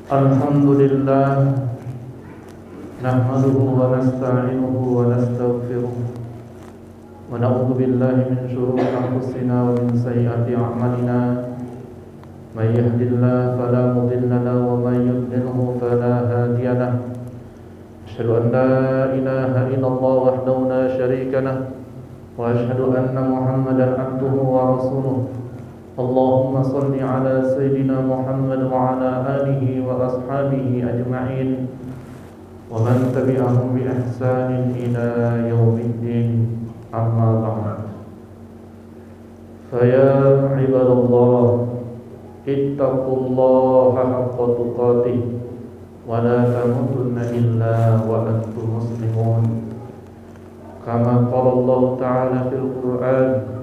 Alhamdulillah nahmaduhu wa nasta'inuhu wa nastaghfiruh wa na'udzu billahi min shururi anfusina wa min sayyiati a'malina may yahdihillahu fala mudilla lahu wa may yudlilhu fala hadiya lahu asyhadu an la ilaha illallah wahdahu la syarika lahu wa asyhadu anna Muhammadan abduhu wa rasuluh. Allahumma salli ala Sayyidina Muhammad wa ala alihi wa ashabihi ajma'in wa man tabi'ahum bi ihsanin ila yaumiddin, amma ba'd. Faya ibadallah, ittaqullaha haqqa tuqatih wa la tamutunna illa wa antum muslimun. Kama qala Allah ta'ala fil Qur'an,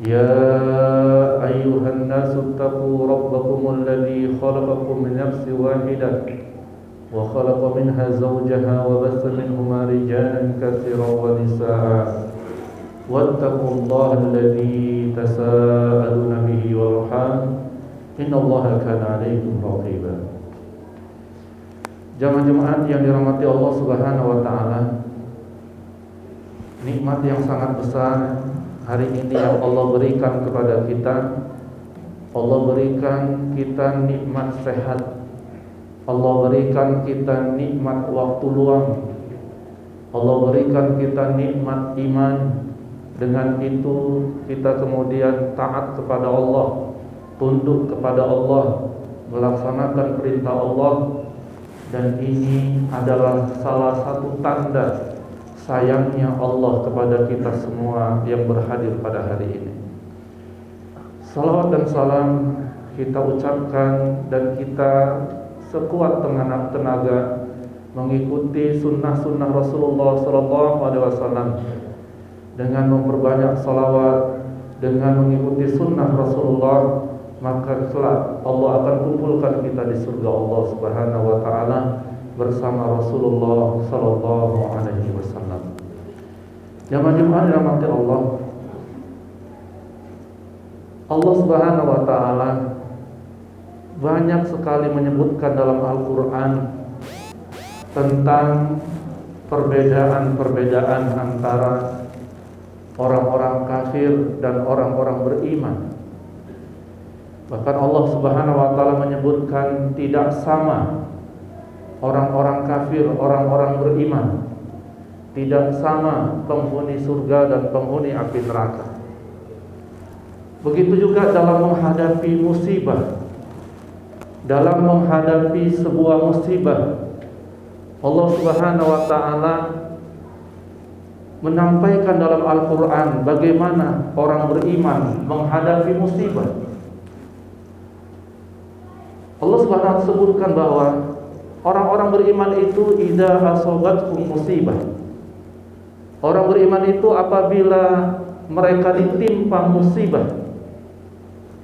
يا أيها الناس اتقوا ربكم الذي خلقكم من نفس واحدة وخلق منها زوجها وبث منهما رجالا كثيرا ونساء واتقوا الله الذي تساءلون به والأرحام إن الله كان عليكم رقيبا. Jamaah yang dirahmati Allah Subhanahu wa taala, nikmat yang sangat besar hari ini yang Allah berikan kepada kita. Allah berikan kita nikmat sehat, Allah berikan kita nikmat waktu luang, Allah berikan kita nikmat iman. Dengan itu kita kemudian taat kepada Allah, tunduk kepada Allah, melaksanakan perintah Allah. Dan ini adalah salah satu tanda sayangnya Allah kepada kita semua yang berhadir pada hari ini. Salawat dan salam kita ucapkan dan kita sekuat tenaga mengikuti sunnah-sunnah Rasulullah SAW dengan memperbanyak salawat, dengan mengikuti sunnah Rasulullah, maka kelak Allah akan kumpulkan kita di surga Allah Subhanahu wa taala bersama Rasulullah sallallahu alaihi wasallam. Jamaah dirahmati Allah. Allah Subhanahu wa taala banyak sekali menyebutkan dalam Al-Qur'an tentang perbedaan-perbedaan antara orang-orang kafir dan orang-orang beriman. Bahkan Allah Subhanahu wa taala menyebutkan tidak sama orang-orang kafir, orang-orang beriman. Tidak sama penghuni surga dan penghuni api neraka. Begitu juga dalam menghadapi musibah, dalam menghadapi sebuah musibah, Allah Subhanahu wa taala menampaikan dalam Al-Qur'an bagaimana orang beriman menghadapi musibah. Allah Subhanahu wa taala sebutkan bahwa orang-orang beriman itu idza asobatkum musibah. Orang beriman itu apabila mereka ditimpa musibah,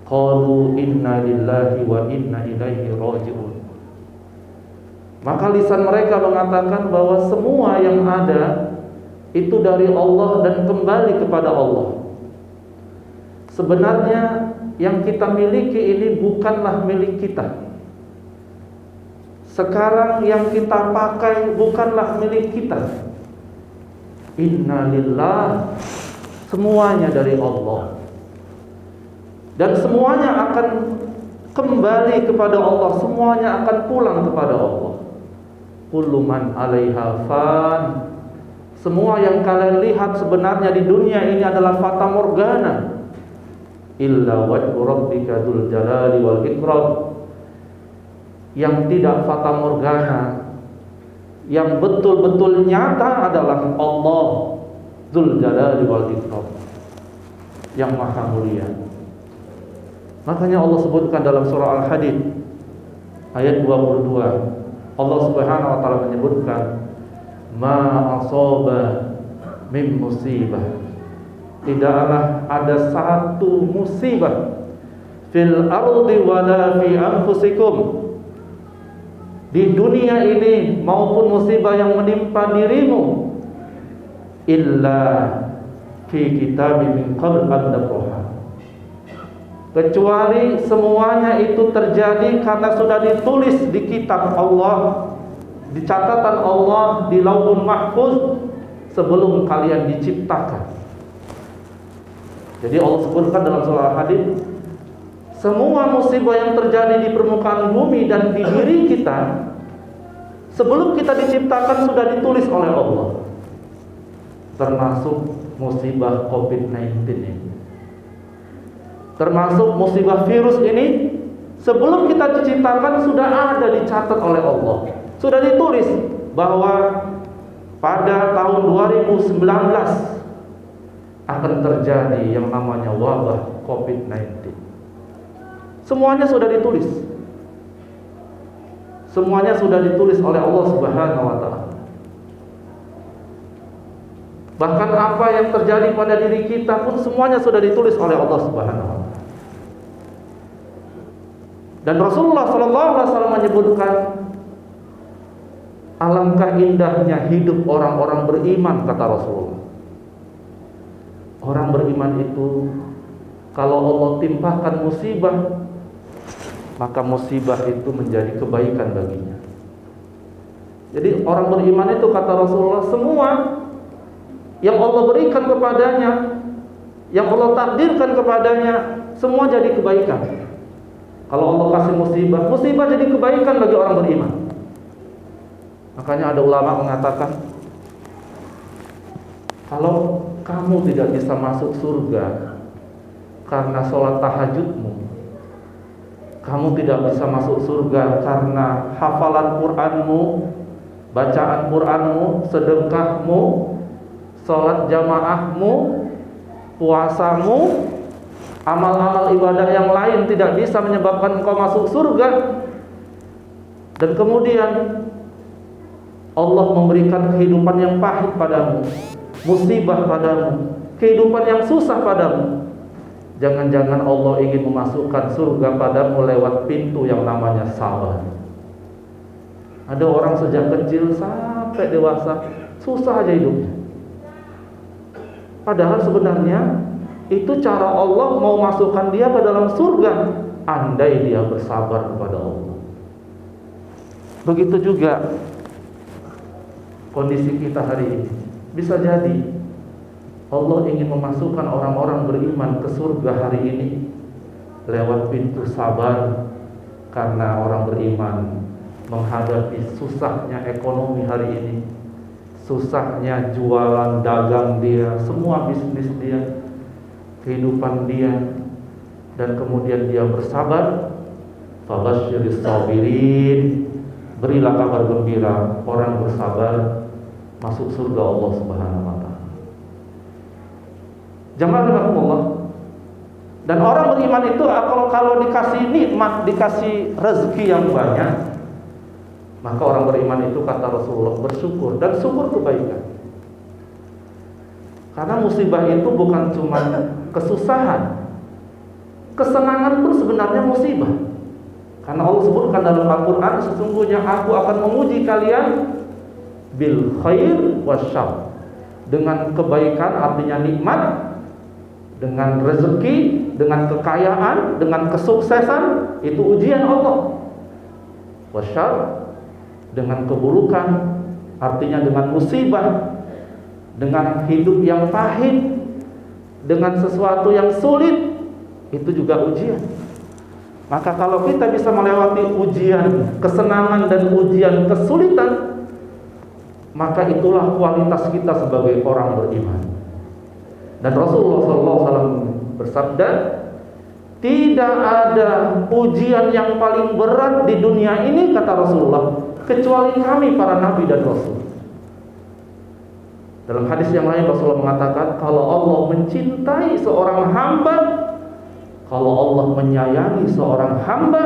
qalu inna lillahi wa inna ilaihi raji'un. Maka lisan mereka mengatakan bahwa semua yang ada itu dari Allah dan kembali kepada Allah. Sebenarnya yang kita miliki ini bukanlah milik kita. Sekarang yang kita pakai bukanlah milik kita. Inna lillah, semuanya dari Allah. Dan semuanya akan kembali kepada Allah, semuanya akan pulang kepada Allah. Kullu man 'alaiha fan. Semua yang kalian lihat sebenarnya di dunia ini adalah fata morgana. Illa wajhu rabbika dzul jalali wal ikram. Yang tidak fata morgana, yang betul-betul nyata adalah Allah dzul jalali wal ikram, yang maha mulia. Makanya Allah sebutkan dalam surah Al-Hadid ayat 22, Allah Subhanahu wa taala menyebutkan ma asaba min musibah, tidaklah ada satu musibah fil ardi wala fi anfusikum, di dunia ini maupun musibah yang menimpa dirimu, illa fi kitabim min qabl an nabraha, kecuali semuanya itu terjadi karena sudah ditulis di kitab Allah, di catatan Allah, di Lauhul Mahfuz sebelum kalian diciptakan. Jadi Allah sebutkan dalam surah Hadid, semua musibah yang terjadi di permukaan bumi dan di diri kita sebelum kita diciptakan sudah ditulis oleh Allah, termasuk musibah COVID-19 ini, termasuk musibah virus ini. Sebelum kita diciptakan sudah ada dicatat oleh Allah, sudah ditulis bahwa pada tahun 2019 akan terjadi yang namanya wabah COVID-19. Semuanya sudah ditulis. Semuanya sudah ditulis oleh Allah Subhanahu wa taala. Bahkan apa yang terjadi pada diri kita pun semuanya sudah ditulis oleh Allah Subhanahu wa taala. Dan Rasulullah sallallahu alaihi wasallam menyebutkan, alangkah indahnya hidup orang-orang beriman, kata Rasulullah. Orang beriman itu kalau Allah timpakan musibah, maka musibah itu menjadi kebaikan baginya. Jadi orang beriman itu, kata Rasulullah, semua yang Allah berikan kepadanya, yang Allah takdirkan kepadanya, semua jadi kebaikan. Kalau Allah kasih musibah, musibah jadi kebaikan bagi orang beriman. Makanya ada ulama mengatakan, kalau kamu tidak bisa masuk surga karena sholat tahajudmu, kamu tidak bisa masuk surga karena hafalan Qur'anmu, bacaan Qur'anmu, sedekahmu, sholat jamaahmu, puasamu, amal-amal ibadah yang lain tidak bisa menyebabkan engkau masuk surga. Dan kemudian Allah memberikan kehidupan yang pahit padamu, musibah padamu, kehidupan yang susah padamu. Jangan-jangan Allah ingin memasukkan surga padamu lewat pintu yang namanya sabar. Ada orang sejak kecil sampai dewasa susah aja hidupnya. Padahal sebenarnya itu cara Allah mau masukkan dia ke dalam surga, andai dia bersabar kepada Allah. Begitu juga kondisi kita hari ini. Bisa jadi Allah ingin memasukkan orang-orang beriman ke surga hari ini lewat pintu sabar, karena orang beriman menghadapi susahnya ekonomi hari ini, susahnya jualan dagang dia, semua bisnis dia, kehidupan dia, dan kemudian dia bersabar. Fabasyiris sabirin, berilah kabar gembira orang bersabar masuk surga Allah Subhanahu wa taala. Jamaah rahimakumullah. Dan orang beriman itu kalau dikasih nikmat, dikasih rezeki yang banyak, maka orang beriman itu, kata Rasulullah, bersyukur dan syukur kebaikan. Karena musibah itu bukan cuma kesusahan, kesenangan pun sebenarnya musibah. Karena Allah sebutkan dalam Al-Quran, sesungguhnya aku akan menguji kalian bil khair wasyarr, dengan kebaikan artinya nikmat, dengan rezeki, dengan kekayaan, dengan kesuksesan, itu ujian Allah. Wasyarr, dengan keburukan, artinya dengan musibah, dengan hidup yang pahit, dengan sesuatu yang sulit, itu juga ujian. Maka kalau kita bisa melewati ujian kesenangan dan ujian kesulitan, maka itulah kualitas kita sebagai orang beriman. Dan Rasulullah SAW bersabda, tidak ada ujian yang paling berat di dunia ini, kata Rasulullah, kecuali kami para nabi dan rasul. Dalam hadis yang lain Rasulullah mengatakan, kalau Allah mencintai seorang hamba, kalau Allah menyayangi seorang hamba,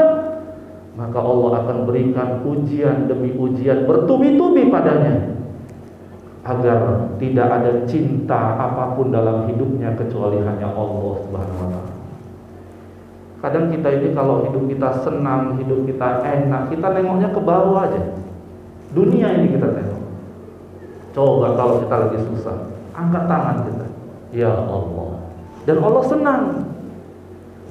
maka Allah akan berikan ujian demi ujian bertubi-tubi padanya, agar tidak ada cinta apapun dalam hidupnya kecuali hanya Allah Subhanahu wa taala. Kadang kita ini kalau hidup kita senang, hidup kita enak, kita nengoknya ke bawah aja. Dunia ini kita tengok. Coba kalau kita lagi susah, angkat tangan kita, ya Allah. Dan Allah senang.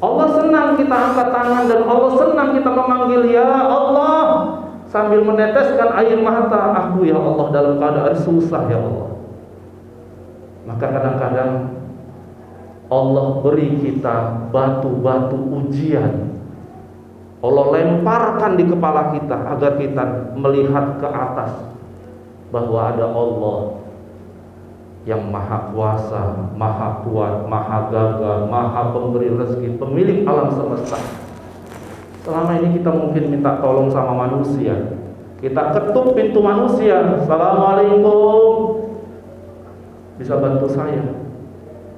Allah senang kita angkat tangan dan Allah senang kita memanggil ya Allah sambil meneteskan air mata. Aku ya Allah dalam keadaan susah ya Allah. Maka kadang-kadang Allah beri kita batu-batu ujian. Allah lemparkan di kepala kita agar kita melihat ke atas bahwa ada Allah yang maha kuasa, maha kuat, maha gagah, maha pemberi rezeki, pemilik alam semesta. Selama ini kita mungkin minta tolong sama manusia. Kita ketuk pintu manusia, Assalamualaikum, bisa bantu saya,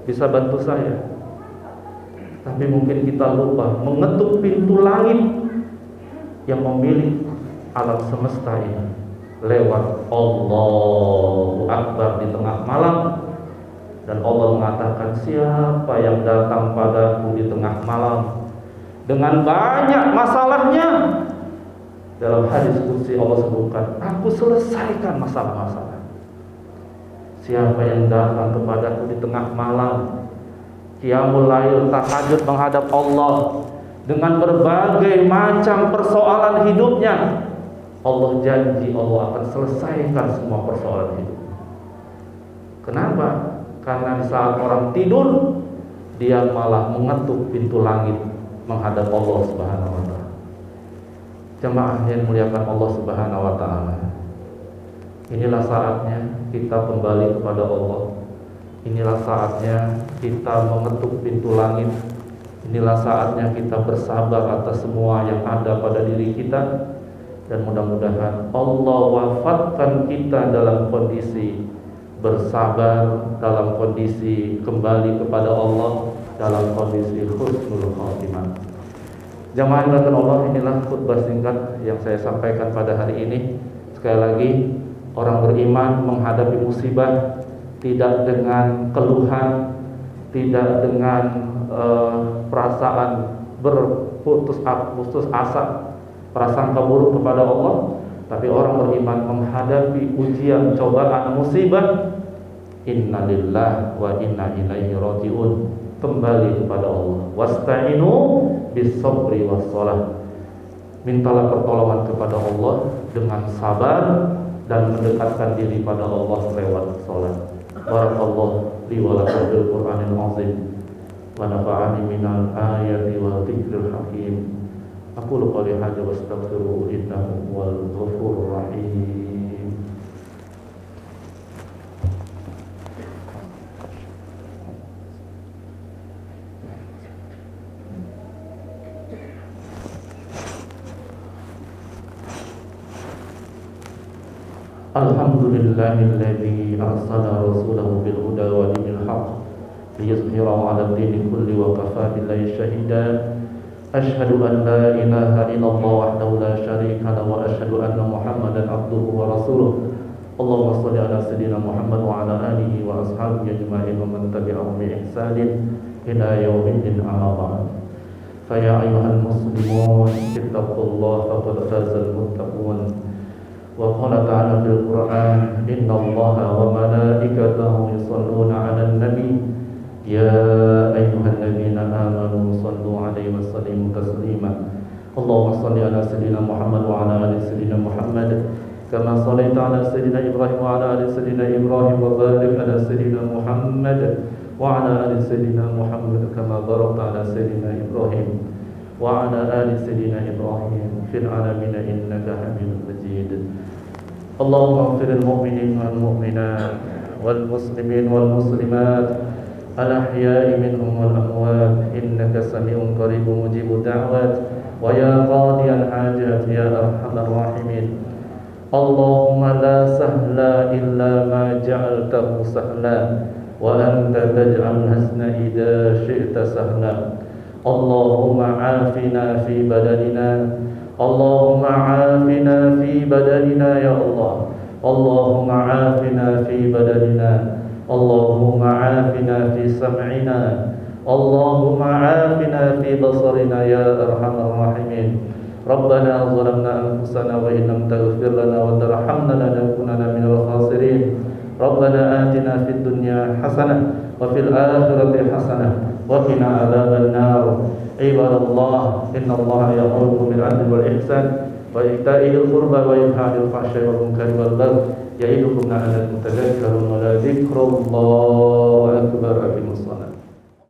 bisa bantu saya. Tapi mungkin kita lupa mengetuk pintu langit yang memiliki alam semesta ini lewat Allahu Akbar di tengah malam. Dan Allah mengatakan, siapa yang datang padaku di tengah malam dengan banyak masalahnya, dalam hadis qudsi Allah sebutkan, aku selesaikan masalah-masalah. Siapa yang datang kepadaku di tengah malam, qiyamul lail, tahajud menghadap Allah dengan berbagai macam persoalan hidupnya, Allah janji Allah akan selesaikan semua persoalan hidup. Kenapa? Karena di saat orang tidur, dia malah mengetuk pintu langit menghadap Allah Subhanahu wa taala. Jemaah yang muliakan Allah Subhanahu wa taala. Inilah saatnya kita kembali kepada Allah. Inilah saatnya kita mengetuk pintu langit. Inilah saatnya kita bersabar atas semua yang ada pada diri kita. Dan mudah-mudahan Allah wafatkan kita dalam kondisi bersabar, dalam kondisi kembali kepada Allah, dalam kondisi husnul khatimah. Jamaah yang Allah, inilah khutbah singkat yang saya sampaikan pada hari ini. Sekali lagi, orang beriman menghadapi musibah tidak dengan keluhan, tidak dengan perasaan berputus asa, prasangka buruk kepada Allah, tapi orang beriman menghadapi ujian, cobaan, musibah, innalillahi wa inna ilaihi rajiun, kembali kepada Allah. Wasta'inu bis-sabri was-shalah. Mintalah pertolongan kepada Allah dengan sabar dan mendekatkan diri pada Allah lewat salat. Barakallahu li wa lakum bil Qur'anil azim wa nafa'ani minal ayati wa dzikril hakim. Aqulu qawli hadza wa astaghfiruhu innahu huwal ghafurur rahim. Alhamdulillahilladzi arsala rasulahu bil huda wa dinil haqq liyuzhirahu 'ala ad-dini kulli wa kafaa billahi shahida. Asyhadu an la ilaha illallah wahdahu la syarika lahu wa asyhadu anna Muhammadan abduhu wa rasuluh. Allahumma shalli ala sayyidina Muhammad wa ala alihi wa ashabihi ajma'in wa man tabi'ahum bi ihsanin ila yaumiddin amma ba'd. Fa ya ayyuhal muslimun ittaqullaha faqad fazal muttaqun. Wa qala ta'ala fil Qur'an, innallaha wa malaikatahu yusholluna 'alan nabi. Ya ayyuhalladzina amanu shallu 'alaihi wa sallimu taslima. Allahumma shalli ala sayyidina Muhammad wa ala ali sayyidina Muhammad kama shallaita ala sayyidina Ibrahim wa ala ali sayyidina Ibrahim wa barik ala sayyidina Muhammad wa ala ali sayyidina Muhammad kama barakta ala sayyidina Ibrahim wa ala ali sayyidina Ibrahim fil alamin innaka Hamidum Majid. Allahumma ighfiril mu'minin wal mu'minat wal muslimin wal muslimat al-ahya'i minhum wal amwat innaka sami'un qaribun mujibud da'wat wa ya qadiyal hajat ya arhamar rahimin. Allahumma la sahla illa ma ja'altahu sahla wa anta taj'al hasna idza syi'ta sahla. Allahumma 'afina fi badanina, Allahumma 'afina fi badanina ya Allah. Allahumma 'afina fi badanina, Allahumma 'afina fi sam'ina, Allahumma 'afina fi basarina ya arhamar rahimin. Rabbana zalamna anfusana wa in lam taghfir lana wa tarhamna lanakunanna minal khasirin. Rabbana atina fid dunya hasanah wa fil akhirati hasanah wa qina adzaban nar. Ibadallah, innallaha ya'muru bil 'adli wal ihsan wa ita'i dzil qurba wa yanha 'anil fahsya'i wal munkari wal baghi ya'idukum la'allakum tadhakkarun wa la dzikrullahi akbar. Aqimus shalah.